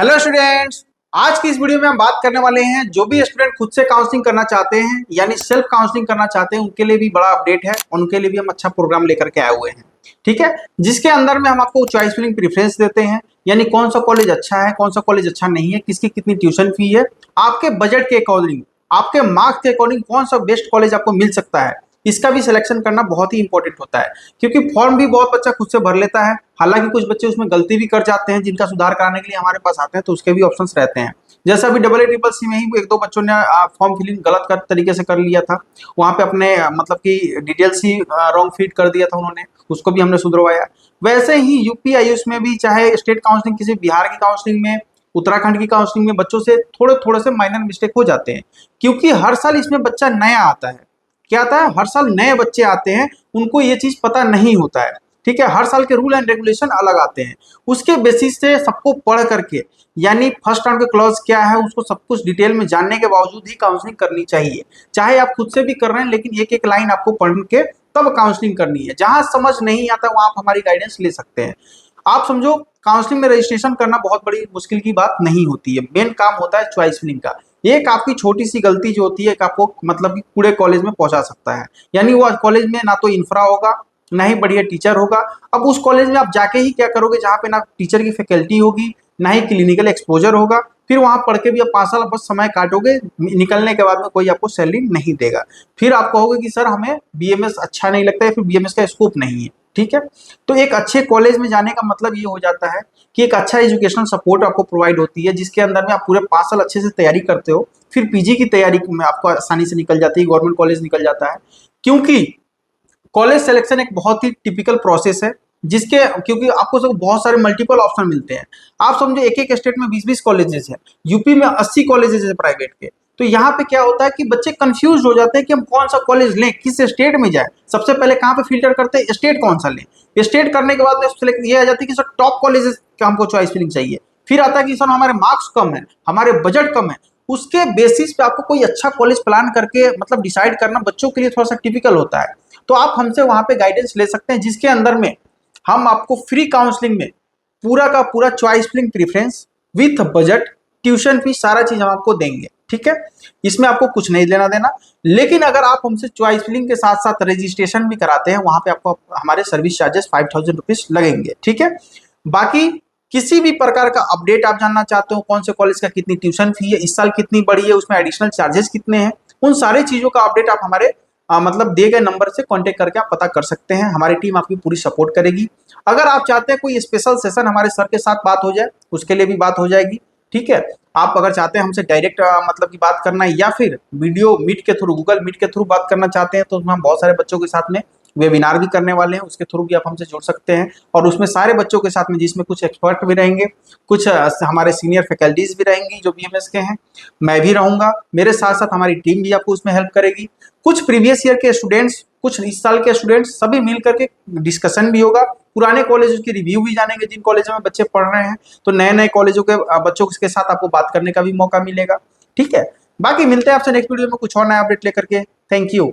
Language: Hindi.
हेलो स्टूडेंट्स, आज की इस वीडियो में हम बात करने वाले हैं जो भी स्टूडेंट खुद से काउंसलिंग करना चाहते हैं यानी सेल्फ काउंसलिंग करना चाहते हैं उनके लिए भी बड़ा अपडेट है। उनके लिए भी हम अच्छा प्रोग्राम लेकर के आए हुए हैं, ठीक है, जिसके अंदर में हम आपको चॉइस फिलिंग प्रेफरेंस देते हैं, यानी कौन सा कॉलेज अच्छा है, कौन सा कॉलेज अच्छा नहीं है, किसकी कितनी ट्यूशन फी है, आपके बजट के अकॉर्डिंग, आपके मार्क्स के अकॉर्डिंग कौन सा बेस्ट कॉलेज आपको मिल सकता है, इसका भी सिलेक्शन करना बहुत ही इंपॉर्टेंट होता है। क्योंकि फॉर्म भी बहुत बच्चा खुद से भर लेता है, हालांकि कुछ बच्चे उसमें गलती भी कर जाते हैं, जिनका सुधार कराने के लिए हमारे पास आते हैं, तो उसके भी ऑप्शंस रहते हैं। जैसा अभी AA CCC में ही एक दो बच्चों ने फॉर्म फिलिंग गलत तरीके से कर लिया था, वहां पे अपने मतलब कि डिटेल्स ही रॉन्ग फीड कर दिया था उन्होंने, उसको भी हमने सुधरवाया। वैसे ही UP-IUS में भी, चाहे स्टेट काउंसलिंग, किसी बिहार की काउंसलिंग में, उत्तराखंड की काउंसलिंग में बच्चों से थोड़े थोड़े से माइनर मिस्टेक हो जाते हैं, क्योंकि हर साल इसमें बच्चा नया आता है। क्या आता है, हर साल नए बच्चे आते हैं, उनको ये चीज पता नहीं होता है, ठीक है। हर साल के रूल एंड रेगुलेशन अलग आते हैं, उसके बेसिस से सबको पढ़ करके, यानी फर्स्ट राउंड के क्लॉज क्या है उसको सब कुछ डिटेल में जानने के बावजूद ही काउंसलिंग करनी चाहिए। चाहे आप खुद से भी कर रहे हैं, लेकिन एक एक लाइन आपको पढ़ के तब काउंसलिंग करनी है। जहां समझ नहीं आता वहां आप हमारी गाइडेंस ले सकते हैं। आप समझो, काउंसलिंग में रजिस्ट्रेशन करना बहुत बड़ी मुश्किल की बात नहीं होती है। मेन काम होता है चॉइस फिलिंग का। एक आपकी छोटी सी गलती जो होती है आपको मतलब कि पूरे कॉलेज में पहुंचा सकता है। यानी वो कॉलेज में ना तो इंफ्रा होगा, ना ही बढ़िया टीचर होगा। अब उस कॉलेज में आप जाके ही क्या करोगे जहाँ पे ना टीचर की फैकल्टी होगी, ना ही क्लिनिकल एक्सपोजर होगा। फिर वहां पढ़ के भी आप 5 साल बस समय काटोगे, निकलने के बाद में कोई आपको सैलरी नहीं देगा। फिर आप कहोगे कि सर हमें BMS अच्छा नहीं लगता है, फिर BMS का स्कोप नहीं है, ठीक है। तो एक अच्छे कॉलेज में जाने का मतलब ये हो जाता है कि एक अच्छा एजुकेशनल सपोर्ट आपको प्रोवाइड होती है, जिसके अंदर में आप पूरे 5 साल अच्छे से तैयारी करते हो। फिर PG की तैयारी में आपको आसानी से निकल जाती है, गवर्नमेंट कॉलेज निकल जाता है। क्योंकि कॉलेज सिलेक्शन एक बहुत ही टिपिकल प्रोसेस है, जिसके क्योंकि आपको सब बहुत सारे मल्टीपल ऑप्शन मिलते हैं। आप समझो एक एक स्टेट में 20-20 कॉलेजेस हैं, यूपी में 80 कॉलेजेस है प्राइवेट के। तो यहाँ पे क्या होता है कि बच्चे कंफ्यूज हो जाते हैं कि हम कौन सा कॉलेज लें, किस स्टेट में जाए। सबसे पहले कहाँ पे फिल्टर करते हैं, स्टेट कौन सा लें। स्टेट करने के बाद में सिलेक्ट ये आ जाती है कि सर टॉप कॉलेजेस का हमको चॉइस फिलिंग चाहिए। फिर आता है कि सर हमारे मार्क्स कम है, हमारे बजट कम है। उसके बेसिस पे आपको कोई अच्छा कॉलेज प्लान करके मतलब डिसाइड करना बच्चों के लिए थोड़ा सा टिपिकल होता है। तो आप हमसे वहां पे गाइडेंस ले सकते हैं, जिसके अंदर में हम आपको फ्री काउंसलिंग में पूरा का पूरा choice filling preference with budget, tuition fee, सारा चीज हम आपको देंगे, ठीक है। इसमें आपको कुछ नहीं लेना देना। लेकिन अगर आप हमसे चॉइस फिलिंग के साथ साथ रजिस्ट्रेशन भी कराते हैं, वहां पे आपको हमारे सर्विस चार्जेस 5000 रुपीज लगेंगे, ठीक है। बाकी किसी भी प्रकार का अपडेट आप जानना चाहते हो, कौन से कॉलेज का कितनी ट्यूशन फी है, इस साल कितनी बढ़ी है, उसमें एडिशनल चार्जेस कितने हैं, उन सारी चीजों का अपडेट आप हमारे मतलब दिए गए नंबर से कांटेक्ट करके आप पता कर सकते हैं। हमारी टीम आपकी पूरी सपोर्ट करेगी। अगर आप चाहते हैं कोई स्पेशल सेशन हमारे सर के साथ बात हो जाए, उसके लिए भी बात हो जाएगी, ठीक है। आप अगर चाहते हैं हमसे डायरेक्ट मतलब की बात करना है, या फिर वीडियो मीट के थ्रू, गूगल मीट के थ्रू बात करना चाहते हैं, तो उसमें हम बहुत सारे बच्चों के साथ में वेबिनार भी करने वाले हैं, उसके थ्रू भी आप हमसे जुड़ सकते हैं। और उसमें सारे बच्चों के साथ में, जिसमें कुछ एक्सपर्ट भी रहेंगे, कुछ हमारे सीनियर फैकल्टीज भी रहेंगी जो BMS के हैं, मैं भी रहूंगा, मेरे साथ साथ हमारी टीम भी आपको उसमें हेल्प करेगी। कुछ प्रीवियस ईयर के स्टूडेंट्स, कुछ इस साल के स्टूडेंट्स, सभी मिल करके डिस्कशन भी होगा। पुराने कॉलेजों की रिव्यू भी जानेंगे, जिन कॉलेजों में बच्चे पढ़ रहे हैं, तो नए नए कॉलेजों के बच्चों के साथ आपको बात करने का भी मौका मिलेगा, ठीक है। बाकी मिलते हैं आपसे नेक्स्ट वीडियो में कुछ और नया अपडेट लेकर के। Thank you.